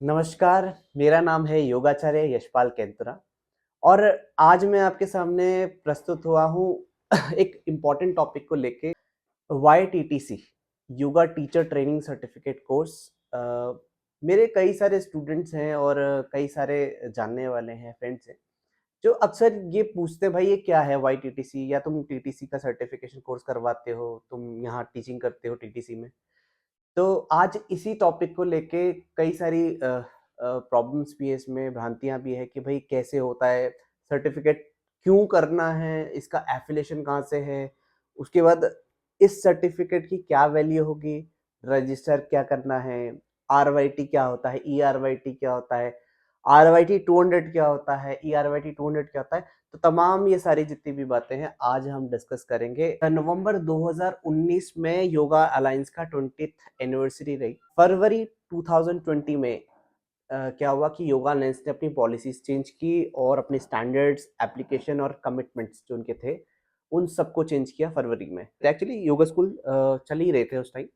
नमस्कार, मेरा नाम है योगाचार्य यशपाल केंतुरा और आज मैं आपके सामने प्रस्तुत हुआ हूँ एक इम्पॉर्टेंट टॉपिक को लेके YTTC yoga teacher training certificate course. मेरे कई सारे स्टूडेंट्स हैं और कई सारे जानने वाले हैं, फ्रेंड्स हैं, जो अक्सर ये पूछते हैं, भाई ये क्या है YTTC, या तुम TTC का सर्टिफिकेशन कोर्स करवाते हो, तुम यहाँ टीचिंग करते हो TTC में। तो आज इसी टॉपिक को लेके कई सारी प्रॉब्लम्स भी है, इसमें भ्रांतियाँ भी है कि भाई कैसे होता है, सर्टिफिकेट क्यों करना है, इसका एफिलिएशन कहाँ से है, उसके बाद इस सर्टिफिकेट की क्या वैल्यू होगी, रजिस्टर क्या करना है, RYT क्या होता है, ERYT क्या होता है, RYT 200 क्या होता है, ERYT 200 क्या होता है। तो तमाम ये सारी जितनी भी बातें हैं आज हम डिस्कस करेंगे। नवंबर 2019 में योगा अलायंस का 20th एनिवर्सरी रही। फरवरी 2020 में क्या हुआ कि योगा अलायंस ने अपनी पॉलिसीज चेंज की और अपने स्टैंडर्ड्स, एप्लीकेशन और कमिटमेंट्स जो उनके थे उन सबको चेंज किया फरवरी में। एक्चुअली योगा स्कूल चल ही रहे थे उस टाइम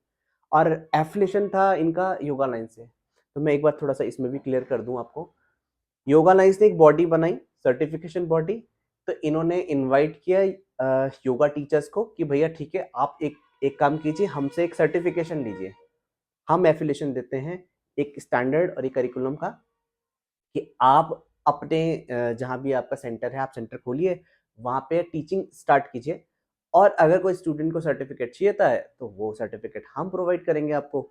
और एफिलिएशन था इनका योगा अलायंस से। तो मैं एक बार थोड़ा सा इसमें भी क्लियर कर दूं आपको। योगा अलायंस ने एक बॉडी बनाई, सर्टिफिकेशन बॉडी। तो इन्होंने इनवाइट किया योगा टीचर्स को कि भैया ठीक है, आप एक एक काम कीजिए, हमसे एक सर्टिफिकेशन लीजिए। हम एफिलिएशन देते हैं एक स्टैंडर्ड और एक करिकुलम का कि आप अपने जहाँ भी आपका सेंटर है, आप सेंटर खोलिए, वहाँ पे टीचिंग स्टार्ट कीजिए और अगर कोई स्टूडेंट को सर्टिफिकेट चाहिए था तो वो सर्टिफिकेट हम प्रोवाइड करेंगे आपको।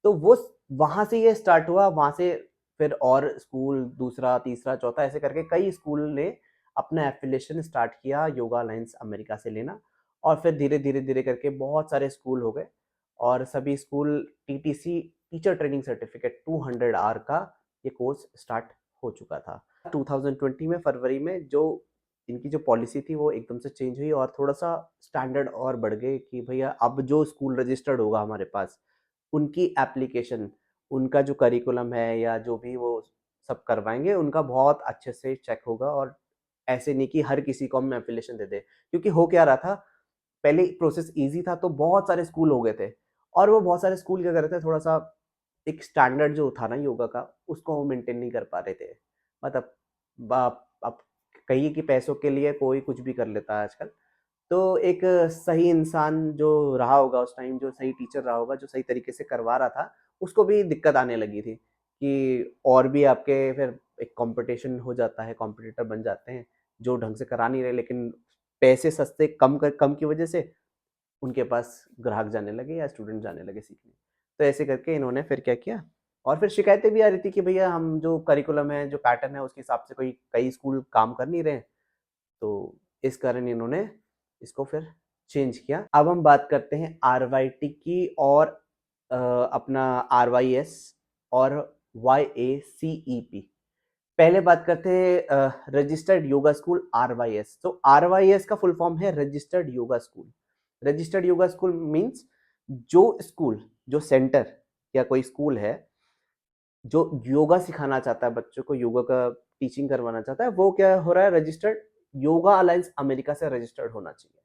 तो वो वहाँ से ये स्टार्ट हुआ, वहाँ से फिर और स्कूल दूसरा, तीसरा, चौथा ऐसे करके कई स्कूल ने अपना एफिलिएशन स्टार्ट किया योगा अलायंस अमेरिका से लेना और फिर धीरे-धीरे करके बहुत सारे स्कूल हो गए और सभी school TTC teacher training certificate 200 hour का ये कोर्स स्टार्ट हो चुका था। 2020 में फरवरी में जो इनकी जो पॉलिसी थी वो एकदम से चेंज हुई और थोड़ा-सा स्टैंडर्ड और बढ़ गए कि भैया अब जो स्कूल रजिस्टर्ड होगा हमारे पास, उनकी एप्लीकेशन, उनका जो करिकुलम है या जो भी वो सब करवाएँगे, उनका बहुत अच्छे से चेक होगा और ऐसे नहीं कि हर किसी को हम एफिलिएशन दे दें। क्योंकि हो क्या रहा था, पहले प्रोसेस ईज़ी था तो बहुत सारे स्कूल हो गए थे और वो बहुत सारे स्कूल क्या कर रहे थे, थोड़ा-सा एक स्टैंडर्ड जो था ना योगा का, उसको वो मेंटेन नहीं कर पा रहे थे। मतलब आप कहिए कि पैसों के लिए कोई कुछ भी कर लेता है आजकल। तो एक सही इंसान जो रहा होगा उस टाइम, जो सही टीचर रहा होगा, जो सही तरीके से करवा रहा था, उसको भी दिक्कत आने लगी थी कि और भी आपके फिर एक कॉम्पिटिशन हो जाता है, कॉम्पिटिटर बन जाते हैं, जो ढंग से करा नहीं रहे, लेकिन पैसे सस्ते कम की वजह से उनके पास ग्राहक जाने लगे या स्टूडेंट जाने लगे सीखने। तो ऐसे करके इन्होंने फिर क्या किया और फिर शिकायतें भी आ रही थी कि भैया हम जो करिकुलम है, जो पैटर्न है, उसके हिसाब से कोई कई स्कूल काम कर नहीं रहे हैं। तो इस कारण इन्होंने इसको फिर चेंज किया। अब हम बात करते हैं आरवाईटी की और अपना आरवाईएस और YACEP। पहले बात करते हैं रजिस्टर्ड योगा स्कूल आरवाईएस। तो आरवाईएस का फुल फॉर्म है registered yoga school. Registered yoga school means जो स्कूल, जो सेंटर या कोई स्कूल है जो योगा सिखाना चाहता है, बच्चों को योगा का टीचिंग करवाना चाहता है, वो क्या हो रहा है, रजिस्टर्ड योगा अलायंस अमेरिका से रजिस्टर्ड होना चाहिए।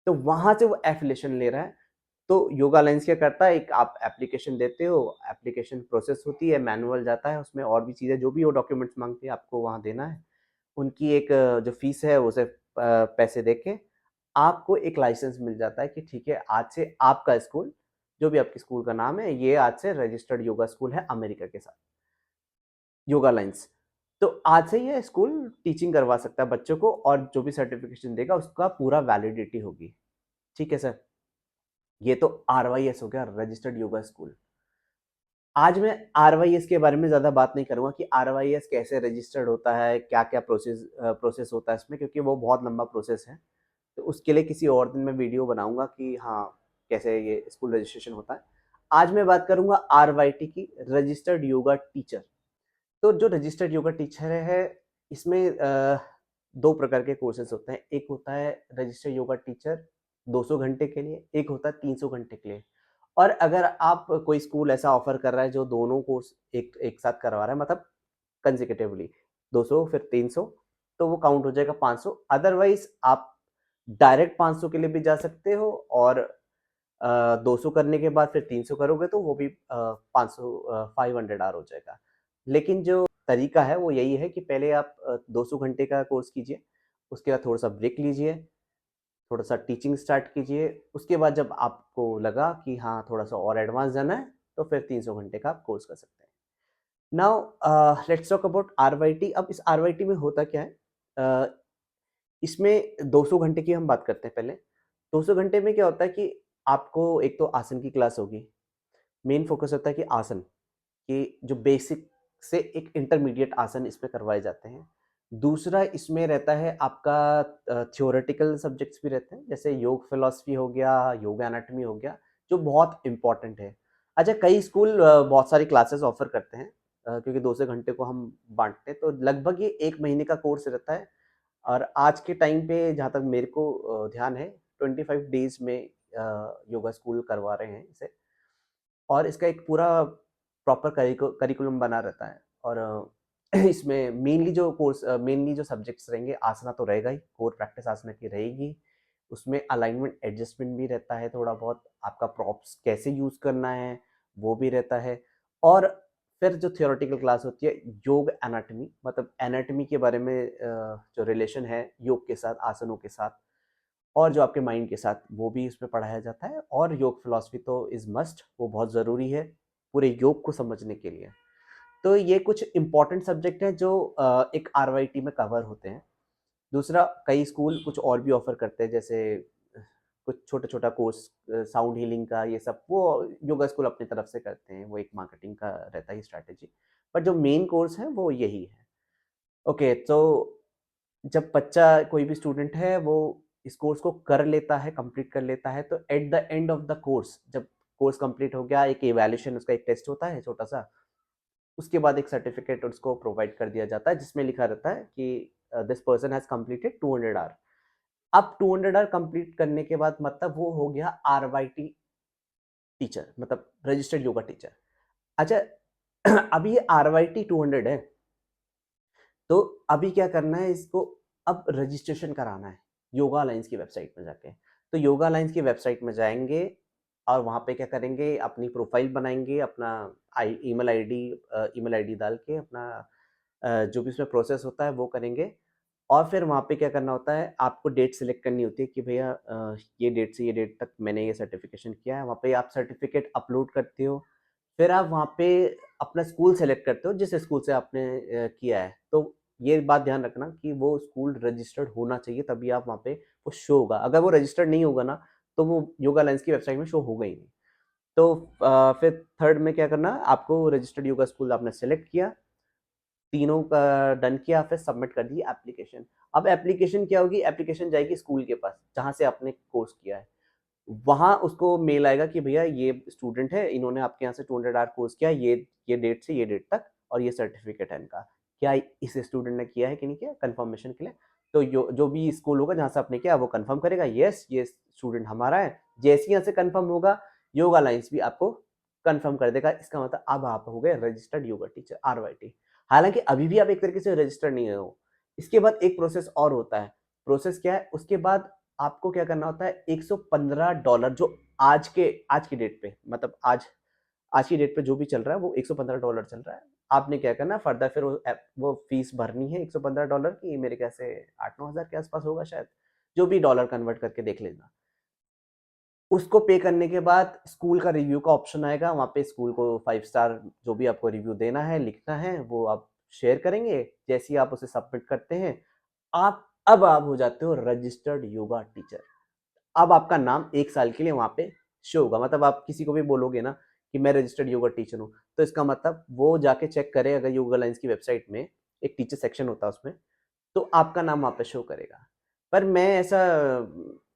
तो वहां से वो एफिलिएशन ले रहा है। तो योगा अलायंस क्या करता है, एक आप एप्लीकेशन देते हो, एप्लीकेशन प्रोसेस होती है, मैनुअल जाता है, उसमें और भी चीज़ें जो भी वो डॉक्यूमेंट्स मांगते हैं आपको वहाँ देना है। उनकी एक जो फीस है उसे पैसे देके आपको एक लाइसेंस मिल जाता है कि ठीक है, आज से आपका स्कूल, जो भी आपके स्कूल का नाम है, ये आज से रजिस्टर्ड योगा स्कूल है अमेरिका के साथ, योगा अलायंस। तो आज से ये स्कूल टीचिंग करवा सकता है बच्चों को और जो भी सर्टिफिकेशन देगा उसका पूरा वैलिडिटी होगी। ठीक है सर? ये तो आरवाईएस हो गया, रजिस्टर्ड योगा स्कूल। आज मैं आरवाईएस के बारे में ज़्यादा बात नहीं करूँगा कि आरवाईएस कैसे रजिस्टर्ड होता है, क्या-क्या प्रोसेस होता है इसमें, क्योंकि वो बहुत लंबा प्रोसेस है। तो उसके लिए किसी और दिन मैं वीडियो बनाऊँगा कि हाँ, कैसे ये स्कूल रजिस्ट्रेशन होता है। आज मैं बात करूँगा आरवाईटी की, रजिस्टर्ड योगा टीचर। तो जो रजिस्टर्ड योगा टीचर है, इसमें 2 प्रकार के कोर्सेज़ होते हैं। एक होता है रजिस्टर्ड योगा टीचर 200 घंटे के लिए, एक होता है 300 घंटे के लिए। और अगर आप कोई स्कूल ऐसा ऑफ़र कर रहा है जो दोनों कोर्स एक एक साथ करवा रहा है, मतलब कंसेक्यूटिवली 200 फिर 300, तो वो काउंट हो जाएगा 500। अदरवाइज़ आप डायरेक्ट 500 के लिए भी जा सकते हो और 200 करने के बाद फिर 300 करोगे तो वो भी 500 500 आवर हो जाएगा। लेकिन जो तरीका है वो यही है कि पहले आप 200 घंटे का कोर्स कीजिए, उसके बाद थोड़ा-सा ब्रेक लीजिए, थोड़ा-सा टीचिंग स्टार्ट कीजिए, उसके बाद जब आपको लगा कि हाँ, थोड़ा-सा और एडवांस जाना है, तो फिर 300 घंटे का आप कोर्स कर सकते हैं। Now let's talk about RYT. अब इस आरवाईटी में होता क्या है? इसमें 200 घंटे की हम बात करते हैं पहले। 200 घंटे में क्या होता है कि आपको एक तो आसन की क्लास होगी। मेन फोकस होता है कि आसन, कि जो बेसिक से एक इंटरमीडिएट आसन इसमें करवाए जाते हैं। दूसरा इसमें रहता है आपका थ्योरेटिकल सब्जेक्ट्स भी रहते हैं, जैसे योग फिलॉसफी हो गया, योग एनाटॉमी हो गया, जो बहुत इम्पोर्टेंट है। अच्छा, कई स्कूल बहुत सारी क्लासेस ऑफर करते हैं, क्योंकि 200 घंटे को हम बाँटते हैं, तो लगभग ये 1 महीने का कोर्स रहता है। और आज के टाइम पे जहाँ तक मेरे को ध्यान है, 25 डेज़ में योगा स्कूल करवा रहे हैं इसे। और इसका एक पूरा प्रॉपर करिकुलम बना रहता है। और इसमें मेनली जो सब्जेक्ट्स रहेंगे, आसना तो रहेगा ही, कोर प्रैक्टिस आसना की रहेगी। उसमें अलाइनमेंट एडजस्टमेंट भी रहता है थोड़ा बहुत, आपका प्रॉप्स कैसे यूज़ करना है, वो भी रहता है। और फिर जो थियोरेटिकल क्लास होती है, योग एनाटॉमी, मतलब एनाटॉमी के बारे में जो रिलेशन है योग के साथ, आसनों के साथ, और जो आपके माइंड के साथ, वो भी इसमें पढ़ाया जाता है। और योग फिलॉसफी तो इज़ मस्ट, वो बहुत ज़रूरी है पूरे योग को समझने के लिए। तो ये कुछ इम्पोर्टेंट सब्जेक्ट हैं जो एक आरवाईटी में कवर होते हैं। दूसरा, कई स्कूल कुछ और भी ऑफ़र करते हैं, जैसे कुछ छोटा-छोटा कोर्स साउंड हीलिंग का, ये सब वो योगा स्कूल अपनी तरफ से करते हैं, वो एक मार्केटिंग का रहता है स्ट्रैटेजी। पर जो मेन कोर्स है वो यही है। ओके, तो जब बच्चा, कोई भी स्टूडेंट है, वो इस कोर्स को कर लेता है, कंप्लीट कर लेता है, तो at the end of the course, जब कोर्स कंप्लीट हो गया, एक इवैल्यूएशन, उसका एक टेस्ट होता है छोटा-सा, उसके बाद एक सर्टिफिकेट उसको प्रोवाइड कर दिया जाता है, जिसमें लिखा रहता है कि this person has completed 200 hour. अब 200 आवर कंप्लीट करने के बाद मतलब वो हो गया आरवाईटी टीचर, मतलब रजिस्टर्ड योगा टीचर। अच्छा, अब ये आरवाईटी 200 है, तो अभी क्या करना है इसको, अब रजिस्ट्रेशन कराना है योगा अलायंस की वेबसाइट में जाके। तो योगा अलायंस की वेबसाइट में जाएँगे और वहाँ पे क्या करेंगे, अपनी प्रोफ़ाइल बनाएँगे, अपना ईमेल आईडी डाल के अपना जो भी उसमें प्रोसेस होता है वो करेंगे। और फिर वहाँ पे क्या करना होता है, आपको डेट सिलेक्ट करनी होती है कि भैया ये डेट से ये डेट तक मैंने ये सर्टिफ़िकेशन किया है। वहाँ पे आप सर्टिफ़िकेट अपलोड करते हो। फिर आप वहाँ पे अपना स्कूल सेलेक्ट करते हो, जिस स्कूल से आपने किया है। तो ये बात ध्यान रखना कि वो स्कूल रजिस्टर्ड होना चाहिए, तभी आप वहाँ पे वो शो होगा। अगर वो रजिस्टर्ड नहीं होगा ना, तो वो योगा अलायंस की वेबसाइट में शो होगा ही नहीं। तो फिर थर्ड में क्या करना है, आपको रजिस्टर्ड योगा स्कूल आपने सेलेक्ट किया, तीनों का डन किया, फिर सबमिट कर दी एप्लीकेशन। अब एप्लीकेशन क्या होगी, एप्लीकेशन जाएगी स्कूल के पास, जहाँ से आपने कोर्स किया है। वहाँ उसको मेल आएगा कि भैया ये स्टूडेंट है, इन्होंने आपके यहाँ से 200 आवर कोर्स किया, ये डेट से ये डेट तक, और ये सर्टिफिकेट है इनका। क्या इस स्टूडेंट ने किया है कि नहीं किया, कंफर्मेशन के लिए। तो जो भी स्कूल होगा जहाँ से आपने किया, वो कंफर्म करेगा, यस ये स्टूडेंट हमारा है। जैसे ही यहाँ से कंफर्म होगा, योगा अलायंस भी आपको कंफर्म कर देगा। इसका मतलब अब आप हो गए रजिस्टर्ड योगा टीचर, आरवाईटी। हालांकि अभी भी आप एक तरीके से रजिस्टर्ड नहीं हो। इसके बाद एक प्रोसेस और होता है। प्रोसेस क्या है, उसके बाद आपको क्या करना होता है, $115, जो आज की डेट पे, मतलब आज की डेट पे जो भी चल रहा है वो $115 चल रहा है। आपने क्या करना है, फर्दर फिर वो फीस भरनी है $115 की, मेरे ख्याल से 8-9 हज़ार के आसपास होगा शायद, जो भी डॉलर कन्वर्ट करके देख लेना। उसको पे करने के बाद स्कूल का रिव्यू का ऑप्शन आएगा, वहाँ पे स्कूल को 5 स्टार जो भी आपको रिव्यू देना है, लिखना है, वो आप शेयर करेंगे। जैसे ही आप उसे सबमिट करते हैं, अब आप हो जाते हो रजिस्टर्ड योगा टीचर। अब आपका नाम 1 साल के लिए वहाँ पे शो होगा। मतलब आप किसी को भी बोलोगे ना कि मैं रजिस्टर्ड योगा टीचर हूँ, तो इसका मतलब वो जाके चेक करे, अगर योगा अलायंस की वेबसाइट में एक टीचर सेक्शन होता है उसमें, तो आपका नाम वहाँ पे शो करेगा। पर मैं ऐसा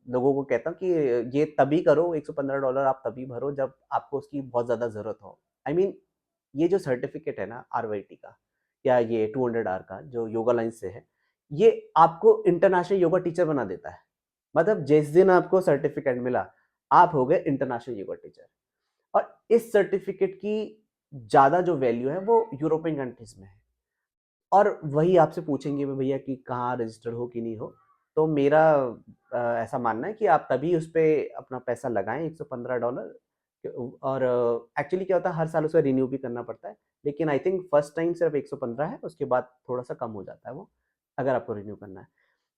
लोगों को कहता हूँ कि ये तभी करो, $115 आप तभी भरो जब आपको उसकी बहुत ज़्यादा ज़रूरत हो। आई मीन ये जो सर्टिफ़िकेट है ना आरवाईटी का, या ये 200 आवर का जो योगा अलायंस से है, ये आपको इंटरनेशनल योगा टीचर बना देता है। मतलब जिस दिन आपको सर्टिफ़िकेट मिला, आप हो गए इंटरनेशनल योगा टीचर। और इस सर्टिफ़िकेट की ज़्यादा जो वैल्यू है वो यूरोपियन कंट्रीज़ में है। और वही आपसे पूछेंगे भी भैया कि कहाँ रजिस्टर्ड हो कि नहीं हो। तो मेरा ऐसा मानना है कि आप तभी उस पे अपना पैसा लगाएँ $115, और एक्चुअली क्या होता है, हर साल उसका रिन्यू भी करना पड़ता है, लेकिन आई थिंक फर्स्ट टाइम सिर्फ 115 है, उसके बाद थोड़ा सा कम हो जाता है वो, अगर आपको रिन्यू करना है।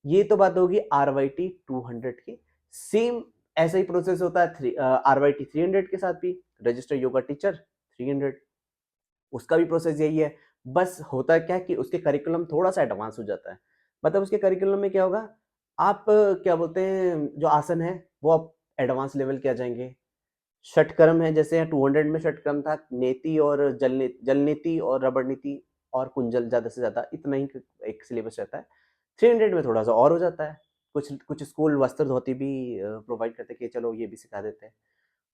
ये तो बात होगी RYT 200 की। सेम ऐसा ही प्रोसेस होता है RYT 300 के साथ भी, रजिस्टर योगा टीचर 300, उसका भी प्रोसेस यही है। बस होता क्या है कि उसके करिकुलम थोड़ा सा एडवांस हो जाता है। मतलब उसके करिकुलम में क्या होगा, आप क्या बोलते हैं, जो आसन है वो आप एडवांस लेवल के आ जाएंगे। षटकर्म है, जैसे 200 में षटकर्म था, नेति और जल नेति और रबड़ नीति और कुंजल, ज्यादा से ज्यादा इतना ही एक सिलेबस रहता है। 300 में थोड़ा सा और हो जाता है, कुछ कुछ स्कूल वस्त्र धोती भी प्रोवाइड करते हैं कि चलो ये भी सिखा देते हैं।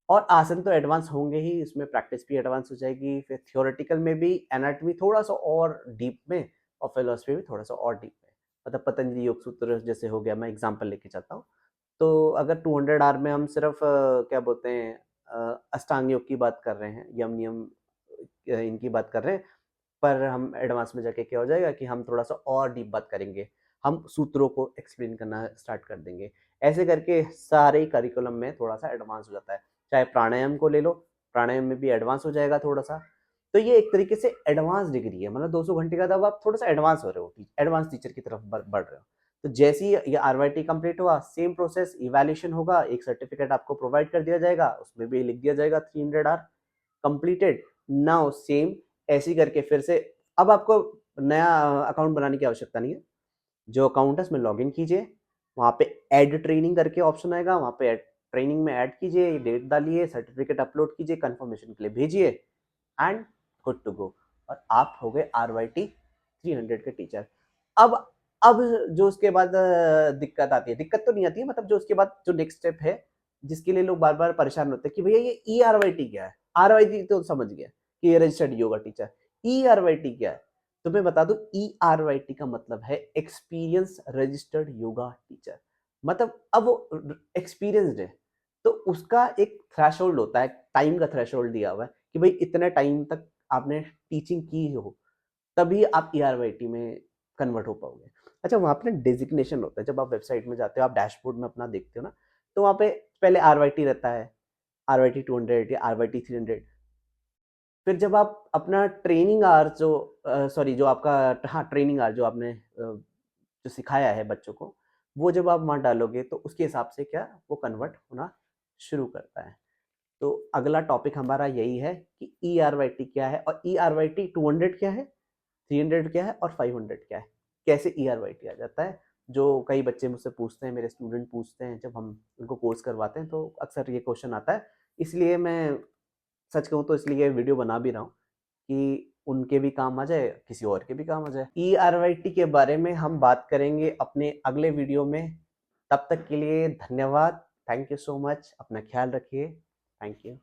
और आसन तो एडवांस होंगे ही, इसमें प्रैक्टिस भी एडवांस हो जाएगी, फिर थियोरेटिकल में भी एनाटॉमी थोड़ा सा और डीप में, और फिलोसफी भी थोड़ा सा और डीप में। मतलब पतंजलि योग सूत्र जैसे हो गया, मैं एग्जांपल लेके चलता हूँ। तो अगर 200 आर में हम सिर्फ क्या बोलते हैं, अष्टांग योग की बात कर रहे हैं, यम नियम इनकी बात कर रहे हैं, पर हम एडवांस में जाके क्या हो जाएगा कि हम थोड़ा सा और डीप बात करेंगे, हम सूत्रों को एक्सप्लेन करना स्टार्ट कर देंगे। ऐसे करके सारे करिकुलम में थोड़ा सा एडवांस हो जाता है। चाहे प्राणायाम को ले लो, प्राणायाम में भी एडवांस हो जाएगा थोड़ा सा। तो ये एक तरीके से एडवांस डिग्री है, मतलब 200 घंटे का, तब आप थोड़ा सा एडवांस हो रहे हो, एडवांस टीचर की तरफ बढ़ रहे हो। तो जैसे ही ये RYT कंप्लीट हुआ, सेम प्रोसेस, इवैल्यूएशन होगा, एक सर्टिफिकेट आपको प्रोवाइड कर दिया जाएगा, उसमें भी लिख दिया जाएगा 300 आर कंप्लीटेड। नाउ सेम ऐसे ही करके फिर से, अब आपको नया अकाउंट बनाने की आवश्यकता नहीं है। जो अकाउंट है उसमें लॉगिन कीजिए, वहाँ पे ऐड ट्रेनिंग करके ऑप्शन आएगा, वहाँ पे ट्रेनिंग में ऐड कीजिए, डेट डालिए, सर्टिफिकेट अपलोड कीजिए, कंफर्मेशन के लिए भेजिए, एंड गुड टू गो। और आप हो गए RYT 300 के टीचर। अब अब जो उसके बाद दिक्कत आती है, दिक्कत तो नहीं आती है, मतलब जो उसके बाद जो नेक्स्ट स्टेप है, जिसके लिए लोग बार बार परेशान होते हैं कि भैया ये ERYT क्या है। RYT तो समझ गया कि ये रजिस्टर्ड योगा टीचर, ERYT क्या है? तो मैं बता दूं, ERYT का मतलब है एक्सपीरियंस रजिस्टर्ड योगा टीचर। मतलब अब वो एक्सपीरियंसड है, तो उसका एक थ्रेशोल्ड होता है, टाइम का थ्रेशोल्ड दिया हुआ है कि भाई इतने टाइम तक आपने टीचिंग की हो, तभी आप ERYT में कन्वर्ट हो पाओगे। अच्छा, वहाँ पे डेजिग्नेशन होता है, जब आप वेबसाइट में जाते हो, आप डैशबोर्ड में अपना देखते हो ना, तो वहाँ पे पहले RYT रहता है, RYT 200 या RYT 300। फिर जब आप अपना ट्रेनिंग आवर जो सॉरी जो आपका, हाँ, ट्रेनिंग आवर जो आपने जो सिखाया है बच्चों को, वो जब आप वहाँ डालोगे तो उसके हिसाब से क्या वो कन्वर्ट होना शुरू करता है। तो अगला टॉपिक हमारा यही है कि ERYT क्या है, और ERYT 200 क्या है, 300 क्या है, और 500 क्या है, कैसे ERYT आ जाता है। जो कई बच्चे मुझसे पूछते हैं, मेरे स्टूडेंट पूछते हैं, जब हम उनको कोर्स करवाते हैं तो अक्सर ये क्वेश्चन आता है। इसलिए मैं सच कहूँ तो इसलिए वीडियो बना भी रहा हूँ कि उनके भी काम आ जाए, किसी और के भी काम आ जाए। ERYT के बारे में हम बात करेंगे अपने अगले वीडियो में। तब तक के लिए धन्यवाद। Thank you so much. अपना ख्याल रखिए। Thank you.